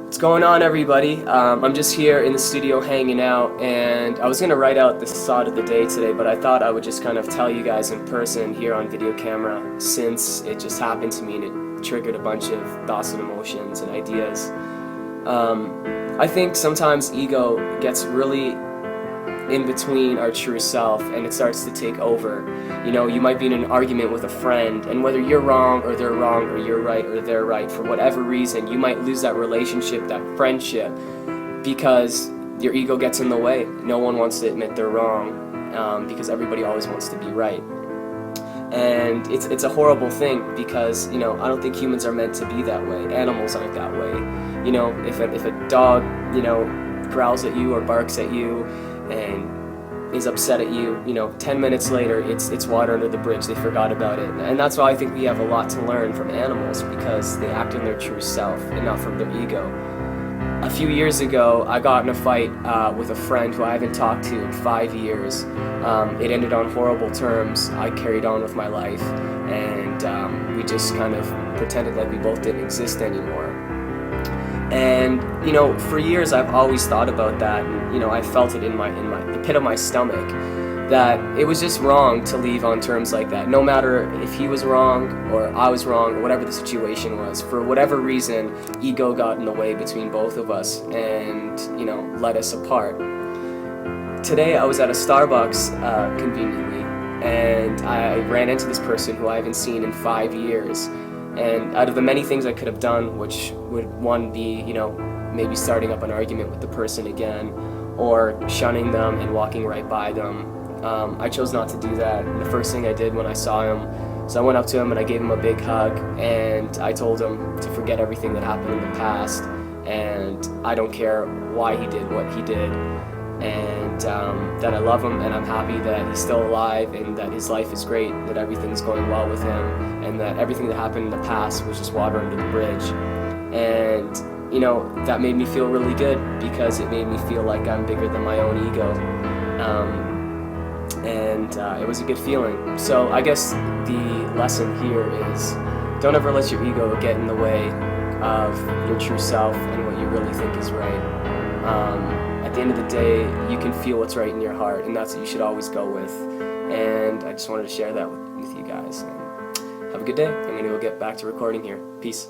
What's going on, everybody? I'm just here in the studio hanging out, and I was going to write out the thought of the day today, but I thought I would just kind of tell you guys in person here on video camera, since it just happened to me and it triggered a bunch of thoughts and emotions and ideas. I think sometimes ego gets really in between our true self and it starts to take over. You know, you might be in an argument with a friend, and whether you're wrong or they're wrong, or you're right or they're right, for whatever reason, you might lose that relationship, that friendship, because your ego gets in the way. No one wants to admit they're wrong, because everybody always wants to be right. And it's a horrible thing because, you know, I don't think humans are meant to be that way. Animals aren't that way. You know, if a dog, you know, growls at you or barks at you and is upset at you, you know, 10 minutes later it's water under the bridge, they forgot about it. And that's why I think we have a lot to learn from animals, because they act in their true self and not from their ego. A few years ago, I got in a fight with a friend who I haven't talked to in 5 years. It ended on horrible terms. I carried on with my life, and we just kind of pretended like we both didn't exist anymore. And, you know, for years I've always thought about that, and, you know, I felt it in the pit of my stomach, that it was just wrong to leave on terms like that. No matter if he was wrong or I was wrong or whatever the situation was, for whatever reason, ego got in the way between both of us and, you know, led us apart. Today I was at a Starbucks, conveniently, and I ran into this person who I haven't seen in 5 years. And out of the many things I could have done, which would one be, you know, maybe starting up an argument with the person again, or shunning them and walking right by them, I chose not to do that. And the first thing I did when I saw him, so I went up to him and I gave him a big hug, and I told him to forget everything that happened in the past, and I don't care why he did what he did, and that I love him and I'm happy that he's still alive and that his life is great, that everything's going well with him, and that everything that happened in the past was just water under the bridge. And, you know, that made me feel really good, because it made me feel like I'm bigger than my own ego. It was a good feeling. So I guess the lesson here is, don't ever let your ego get in the way of your true self and what you really think is right. At the end of the day, you can feel what's right in your heart, and that's what you should always go with. And I just wanted to share that with you guys. And have a good day. I'm going to go get back to recording here. Peace.